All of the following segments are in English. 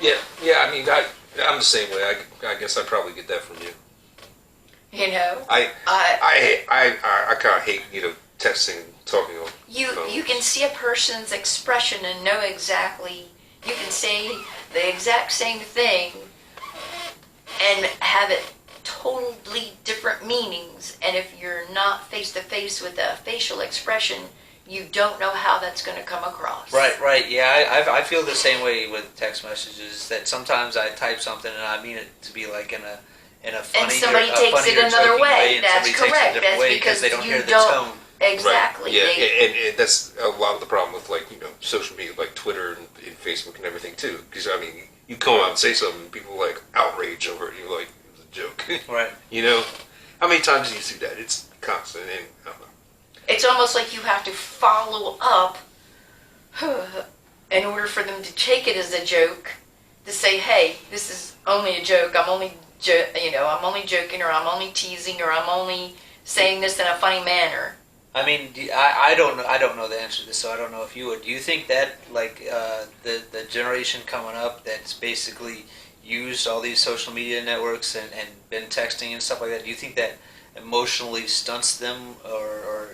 Yeah. I mean, I'm the same way. I guess I probably get that from you. You know, I kind of hate texting, talking on phones. you can see a person's expression and know exactly. You can say the exact same thing and have it totally different meanings. And if you're not face to face with a facial expression, you don't know how that's going to come across. Right. Yeah, I feel the same way with text messages. That sometimes I type something and I mean it to be like in a funny, and somebody takes it another way. And That's correct. Takes it That's way because they don't you hear the don't tone. exactly. Right. Yeah, and that's a lot of the problem with social media, like Twitter and Facebook and everything too. Because I mean, you come out and say something, and people like outrage over it. You're like, it was a joke. Right. How many times do you see that? It's constant, and I don't know. It's almost like you have to follow up in order for them to take it as a joke. To say, hey, this is only a joke. I'm only joking, or I'm only teasing, or I'm only saying this in a funny manner. I mean, I don't know the answer to this, so I don't know if you would. Do you think that the generation coming up that's basically used all these social media networks and been texting and stuff like that, do you think that emotionally stunts them or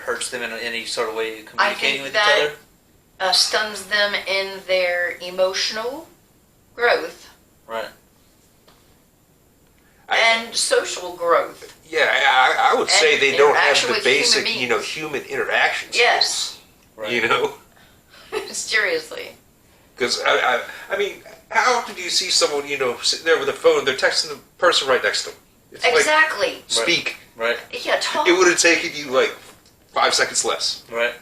hurts them in any sort of way communicating with each other? Stuns them in their emotional growth. Right. And social growth. Yeah, I would say they don't have the basic, human interactions. Yes. Right. Seriously. Because, I mean, how often do you see someone, sitting there with a phone, they're texting the person right next to them? It's exactly. Like, speak. Right. Yeah, talk. It would have taken you, 5 seconds less. Right.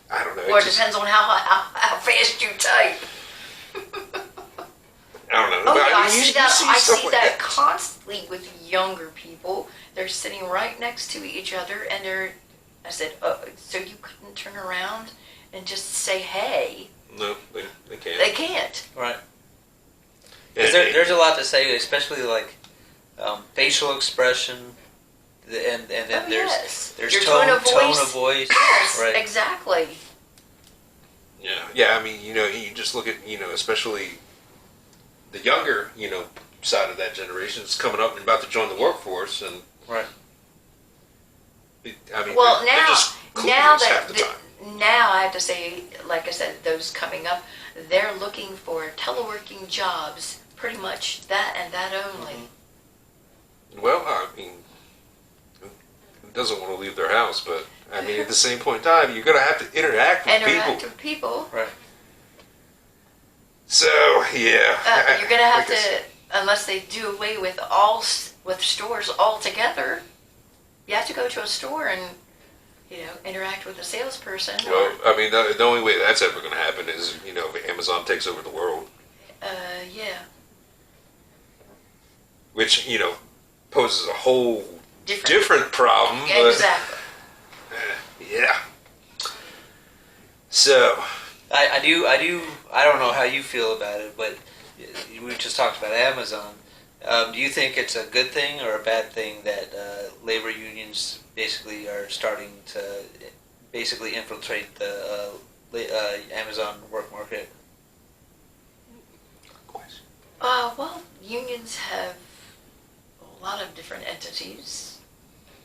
I don't know. Or it depends on how fast you type. I don't know. Oh, But, yeah, I see that that constantly with younger people. They're sitting right next to each other, and I said, oh, so you couldn't turn around and just say, hey? No, they can't. They can't. Right. Because there's a lot to say, especially facial expression, and then there's your tone of voice. Yes, right. Exactly. Yeah. I mean, you just look at especially the younger side of that generation is coming up and about to join the workforce, and right. I mean, well, they're just clueless half the time. Now I have to say, like I said, those coming up, they're looking for teleworking jobs, pretty much that and that only. Mm-hmm. Well, I mean, who doesn't want to leave their house? But I mean, at the same point in time, you're going to have to interact with people. Right. So yeah, you're going to have to, unless they do away with stores altogether. You have to go to a store and interact with a salesperson. Well, I mean, the only way that's ever going to happen is if Amazon takes over the world. Yeah. Which poses a whole different problem. Exactly. But, yeah. So. I don't know how you feel about it, but we just talked about Amazon. Do you think it's a good thing or a bad thing that labor unions basically are starting to basically infiltrate the Amazon work market? Well, unions have a lot of different entities,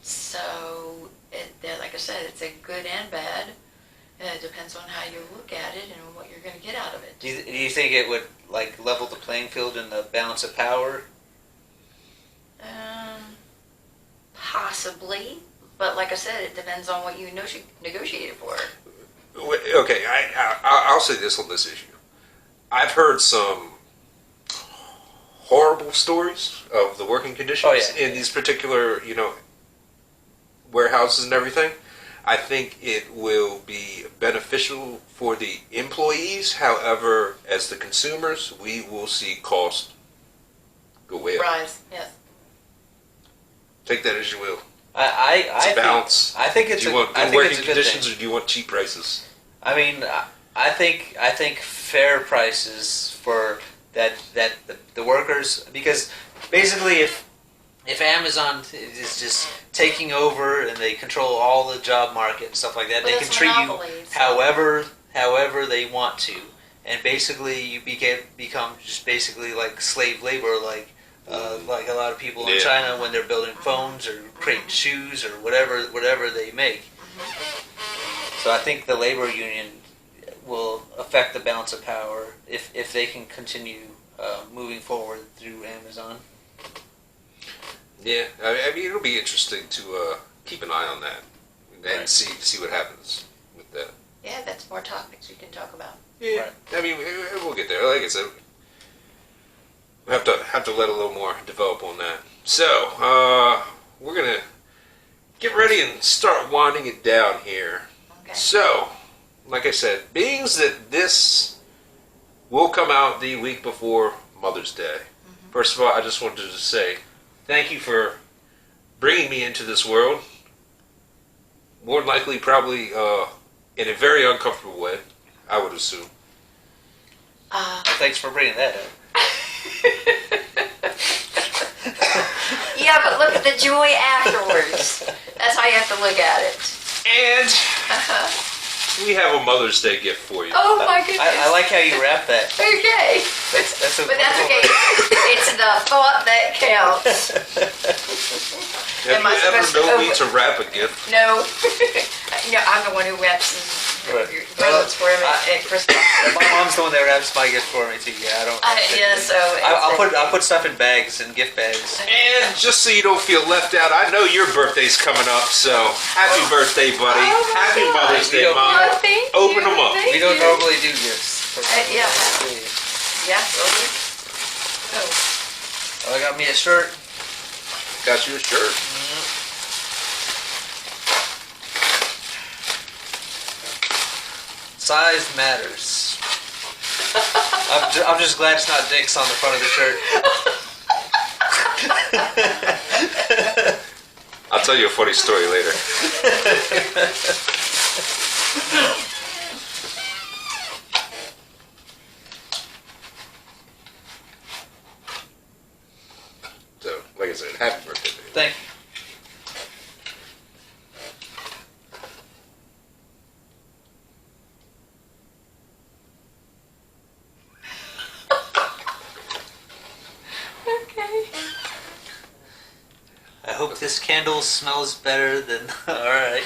so like I said, it's a good and bad. It depends on how you look at it and what you're going to get out of it. Do you think it would level the playing field in the balance of power? Possibly, but like I said, it depends on what you negotiated for. Okay, I'll say this on this issue. I've heard some horrible stories of the working conditions in these particular, warehouses and everything. I think it will be beneficial for the employees. However, as the consumers, we will see cost go way up. Rise, yes. Take that as you will. It's a balance. I think it's do you want good working conditions or do you want cheap prices? I mean, I think fair prices for that the workers, because basically if Amazon is just taking over and they control all the job market and stuff like that, they can treat you however they want to. and basically you become just basically like slave labor, like a lot of people in China when they're building phones or creating shoes or whatever they make. So I think the labor union will affect the balance of power if they can continue moving forward through Amazon. Yeah, I mean it'll be interesting to keep an eye on that and see what happens with that. Yeah, that's more topics we can talk about. Yeah, right. I mean we'll get there. Like I said, we have to let a little more develop on that. So we're gonna get ready and start winding it down here. Okay. So, like I said, being that this will come out the week before Mother's Day. Mm-hmm. First of all, I just wanted to say thank you for bringing me into this world. More than likely, probably in a very uncomfortable way, I would assume. Well, thanks for bringing that up. Yeah, but look at the joy afterwards. That's how you have to look at it. And we have a Mother's Day gift for you. Oh my goodness! I like how you wrap that. Okay, but that's okay. It's the thought that counts. Have you ever known me to wrap a gift? No. No, I'm the one who wraps presents for him at Christmas. My mom's the one that wraps my gift for me too. Yeah, I don't. So I'll put stuff in bags and gift bags. And just so you don't feel left out, I know your birthday's coming up, so happy birthday, buddy! Happy Mother's Day, Mom. Open them up. We don't normally do gifts. Yeah. Yeah. Oh, I got me a shirt. Got you a shirt. Size matters. I'm just glad it's not dicks on the front of the shirt. I'll tell you a funny story later. So, like I said, happy birthday, baby. Thank you. I hope this candle smells better than... Alright.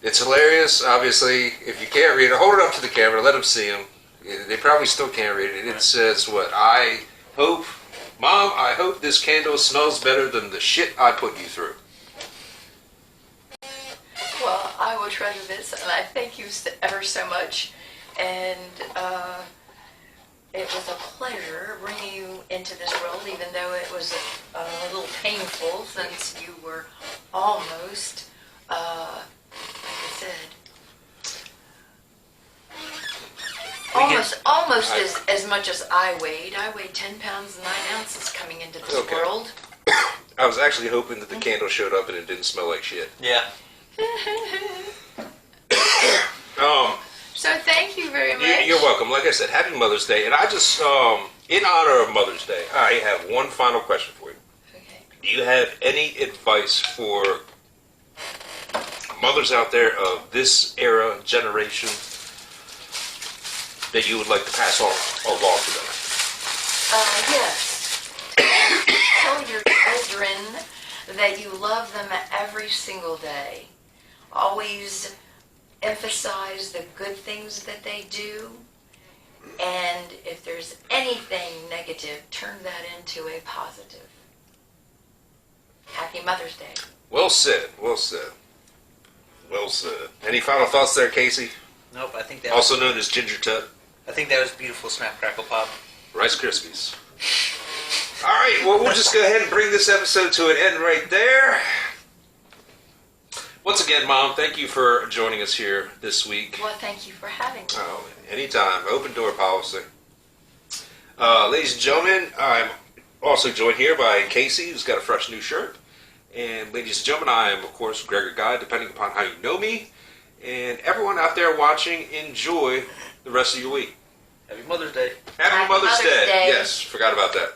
It's hilarious, obviously. If you can't read it, hold it up to the camera, let them see them. They probably still can't read it. It says, what, Mom, I hope this candle smells better than the shit I put you through. Well, I will treasure this, and I thank you ever so much. And it was a pleasure bringing you into this world, even though it was a little painful since you were almost, like I said, almost as much as I weighed. I weighed 10 pounds and 9 ounces coming into this world. I was actually hoping that the candle showed up and it didn't smell like shit. Yeah. So thank you very much. You're welcome. Like I said, happy Mother's Day. And I just, in honor of Mother's Day, I have one final question for you. Okay. Do you have any advice for mothers out there of this era, generation, that you would like to pass on along to them? Yes. Tell your children that you love them every single day. Always emphasize the good things that they do, and if there's anything negative, turn that into a positive. Happy Mother's Day. Well said, well said. Well said. Any final thoughts there, Casey? Nope, I think that also known as Ginger Tut. I think that was beautiful. Snap, crackle, pop. Rice Krispies. All right, well, we'll just go ahead and bring this episode to an end right there. Once again, Mom, thank you for joining us here this week. Well, thank you for having me. Oh, anytime. Open door policy. Ladies and gentlemen, I'm also joined here by Casey, who's got a fresh new shirt. And ladies and gentlemen, I am, of course, Gregor Guy, depending upon how you know me. And everyone out there watching, enjoy the rest of your week. Happy Mother's Day. Happy Mother's Day. Yes, forgot about that.